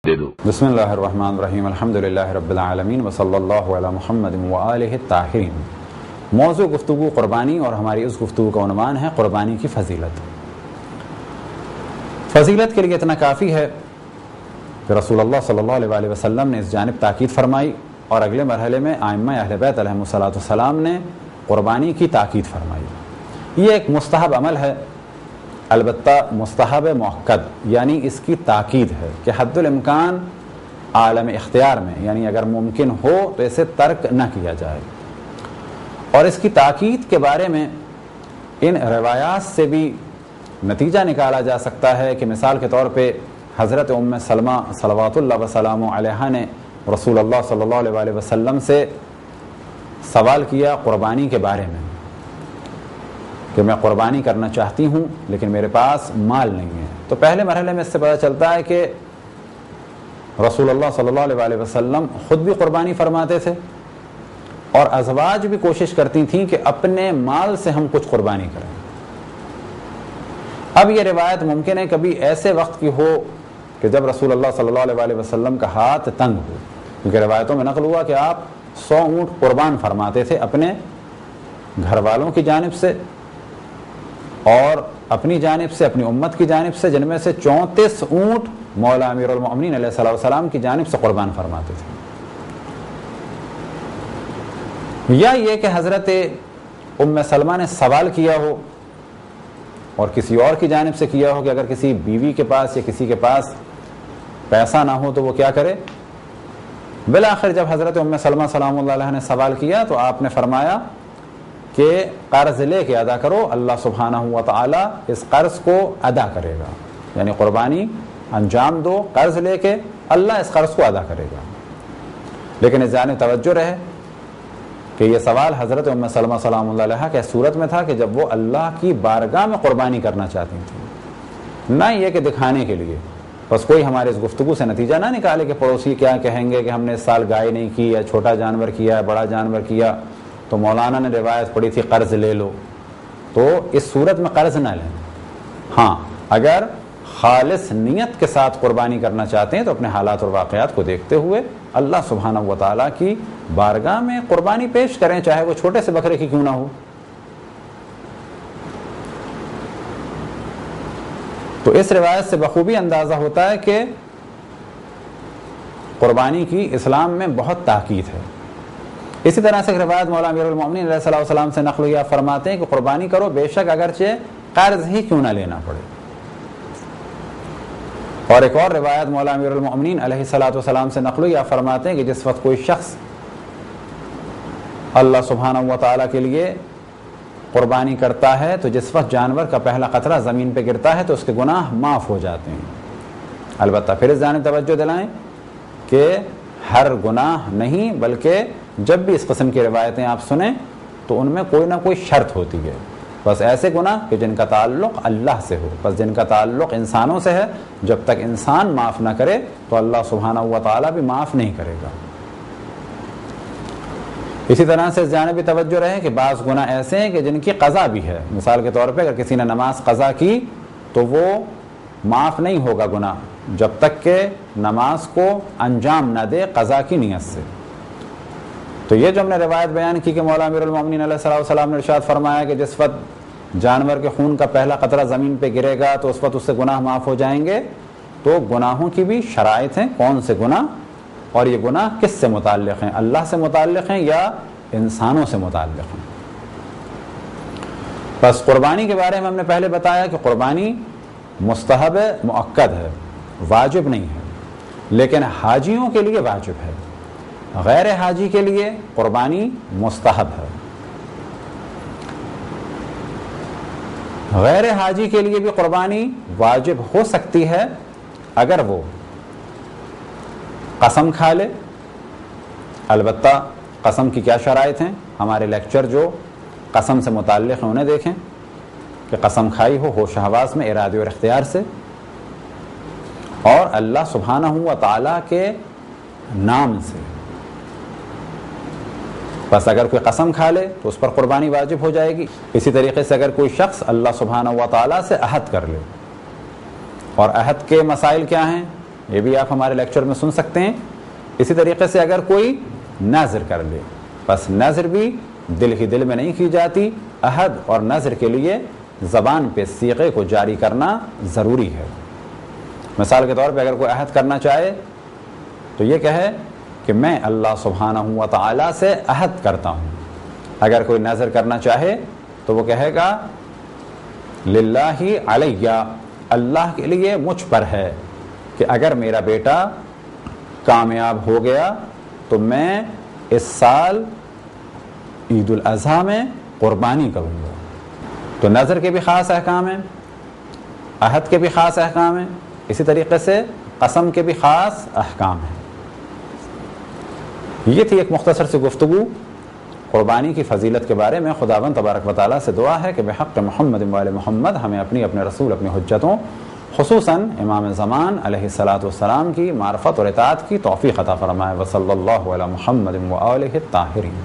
دے دو۔ بسم اللہ الرحمن الرحیم، الحمدللہ رب العالمین وصلی اللہ علی محمد وآلہ الطاہرین۔ موضوع گفتگو قربانی، اور ہماری اس گفتگو کا عنوان ہے قربانی کی فضیلت۔ فضیلت کے لیے اتنا کافی ہے کہ رسول اللہ صلی اللہ علیہ وسلم نے اس جانب تاکید فرمائی، اور اگلے مرحلے میں ائمہ اہل بیت علیہم السلام نے قربانی کی تاکید فرمائی۔ یہ ایک مستحب عمل ہے، البتہ مستحب مؤکد، یعنی اس کی تاکید ہے کہ حد الامکان عالم اختیار میں، یعنی اگر ممکن ہو تو اسے ترک نہ کیا جائے۔ اور اس کی تاکید کے بارے میں ان روایات سے بھی نتیجہ نکالا جا سکتا ہے کہ مثال کے طور پہ حضرت ام سلمہ صلوات اللہ وسلام علیہا نے رسول اللہ صلی اللہ علیہ وسلم سے سوال کیا قربانی کے بارے میں کہ میں قربانی کرنا چاہتی ہوں لیکن میرے پاس مال نہیں ہے۔ تو پہلے مرحلے میں اس سے پتہ چلتا ہے کہ رسول اللہ صلی اللہ علیہ وسلم خود بھی قربانی فرماتے تھے، اور ازواج بھی کوشش کرتی تھیں کہ اپنے مال سے ہم کچھ قربانی کریں۔ اب یہ روایت ممکن ہے کبھی ایسے وقت کی ہو کہ جب رسول اللہ صلی اللہ علیہ وسلم کا ہاتھ تنگ ہو، کیونکہ روایتوں میں نقل ہوا کہ آپ 100 اونٹ قربان فرماتے تھے اپنے گھر والوں کی جانب سے اور اپنی جانب سے، اپنی امت کی جانب سے، جن میں سے 34 اونٹ مولا امیر المؤمنین علیہ السلام کی جانب سے قربان فرماتے تھے۔ یا یہ کہ حضرت ام سلمہ نے سوال کیا ہو اور کسی اور کی جانب سے کیا ہو کہ اگر کسی بیوی کے پاس یا کسی کے پاس پیسہ نہ ہو تو وہ کیا کرے۔ بالآخر جب حضرت ام سلمہ سلام اللہ علیہ نے سوال کیا تو آپ نے فرمایا کہ قرض لے کے ادا کرو، اللہ سبحانہ و تعالی اس قرض کو ادا کرے گا، یعنی قربانی انجام دو قرض لے کے، اللہ اس قرض کو ادا کرے گا۔ لیکن اس جانب توجہ رہے کہ یہ سوال حضرت ام سلمہ سلام اللہ علیہ کے صورت میں تھا کہ جب وہ اللہ کی بارگاہ میں قربانی کرنا چاہتی تھیں، نہ یہ کہ دکھانے کے لیے۔ بس کوئی ہمارے اس گفتگو سے نتیجہ نہ نکالے کہ پڑوسی کیا کہیں گے کہ ہم نے اس سال گائے نہیں کی، یا چھوٹا جانور کیا ہے، بڑا جانور کیا، تو مولانا نے روایت پڑھی تھی قرض لے لو، تو اس صورت میں قرض نہ لیں۔ ہاں، اگر خالص نیت کے ساتھ قربانی کرنا چاہتے ہیں تو اپنے حالات اور واقعات کو دیکھتے ہوئے اللہ سبحانہ و تعالیٰ کی بارگاہ میں قربانی پیش کریں، چاہے وہ چھوٹے سے بکرے کی کیوں نہ ہو۔ تو اس روایت سے بخوبی اندازہ ہوتا ہے کہ قربانی کی اسلام میں بہت تاکید ہے۔ اسی طرح سے روایت مولا امیر المؤمنین علیہ السلام سے نقل یا فرماتے ہیں کہ قربانی کرو بے شک اگرچہ قرض ہی کیوں نہ لینا پڑے۔ اور ایک اور روایت مولا امیر المؤمنین علیہ السلام سے نقل یا فرماتے ہیں کہ جس وقت کوئی شخص اللہ سبحانہ و تعالیٰ کے لیے قربانی کرتا ہے تو جس وقت جانور کا پہلا قطرہ زمین پہ گرتا ہے تو اس کے گناہ معاف ہو جاتے ہیں۔ البتہ پھر اس جانب توجہ دلائیں کہ ہر گناہ نہیں، بلکہ جب بھی اس قسم کی روایتیں آپ سنیں تو ان میں کوئی نہ کوئی شرط ہوتی ہے۔ بس ایسے گناہ کہ جن کا تعلق اللہ سے ہو، بس جن کا تعلق انسانوں سے ہے، جب تک انسان معاف نہ کرے تو اللہ سبحانہ و تعالیٰ بھی معاف نہیں کرے گا۔ اسی طرح سے اس جانب بھی توجہ رہے کہ بعض گناہ ایسے ہیں کہ جن کی قضا بھی ہے۔ مثال کے طور پہ اگر کسی نے نماز قضا کی تو وہ معاف نہیں ہوگا گناہ جب تک کہ نماز کو انجام نہ دے قضا کی نیت سے۔ تو یہ جو ہم نے روایت بیان کی کہ مولا امیر المؤمنین علیہ السلام نے ارشاد فرمایا کہ جس وقت جانور کے خون کا پہلا قطرہ زمین پہ گرے گا تو اس وقت اس سے گناہ معاف ہو جائیں گے، تو گناہوں کی بھی شرائط ہیں، کون سے گناہ، اور یہ گناہ کس سے متعلق ہیں، اللہ سے متعلق ہیں یا انسانوں سے متعلق ہیں۔ بس قربانی کے بارے میں ہم نے پہلے بتایا کہ قربانی مستحب مؤکد ہے، واجب نہیں ہے، لیکن حاجیوں کے لیے واجب ہے، غیر حاجی کے لیے قربانی مستحب ہے۔ غیر حاجی کے لیے بھی قربانی واجب ہو سکتی ہے اگر وہ قسم کھا لے۔ البتہ قسم کی کیا شرائط ہیں، ہمارے لیکچر جو قسم سے متعلق ہیں انہیں دیکھیں کہ قسم کھائی ہو ہوش حواس میں، ارادے اور اختیار سے، اور اللہ سبحانہ و تعالیٰ کے نام سے۔ بس اگر کوئی قسم کھا لے تو اس پر قربانی واجب ہو جائے گی۔ اسی طریقے سے اگر کوئی شخص اللہ سبحانہ و تعالیٰ سے عہد کر لے، اور عہد کے مسائل کیا ہیں یہ بھی آپ ہمارے لیکچر میں سن سکتے ہیں. اسی طریقے سے اگر کوئی نظر کر لے، بس نظر بھی دل ہی دل میں نہیں کی جاتی، عہد اور نظر کے لیے زبان پہ صیغے کو جاری کرنا ضروری ہے. مثال کے طور پہ اگر کوئی عہد کرنا چاہے تو یہ کہے کہ میں اللہ سبحانہ و تعالیٰ سے عہد کرتا ہوں. اگر کوئی نظر کرنا چاہے تو وہ کہے گا للہ علیہ، اللہ کے لیے مجھ پر ہے کہ اگر میرا بیٹا کامیاب ہو گیا تو میں اس سال عید الاضحیٰ میں قربانی کروں گا. تو نظر کے بھی خاص احکام ہیں، عہد کے بھی خاص احکام ہیں، اسی طریقے سے قسم کے بھی خاص احکام ہیں. یہ تھی ایک مختصر سی گفتگو قربانی کی فضیلت کے بارے میں. خداوند تبارک و تعالیٰ سے دعا ہے کہ بحق محمد و آل محمد ہمیں اپنے رسول، اپنی حجتوں، خصوصاً امام زمان علیہ الصلاۃ والسلام کی معرفت اور اطاعت کی توفیق عطا فرمائے. وصلی اللہ علی محمد و آلہ الطاہرین.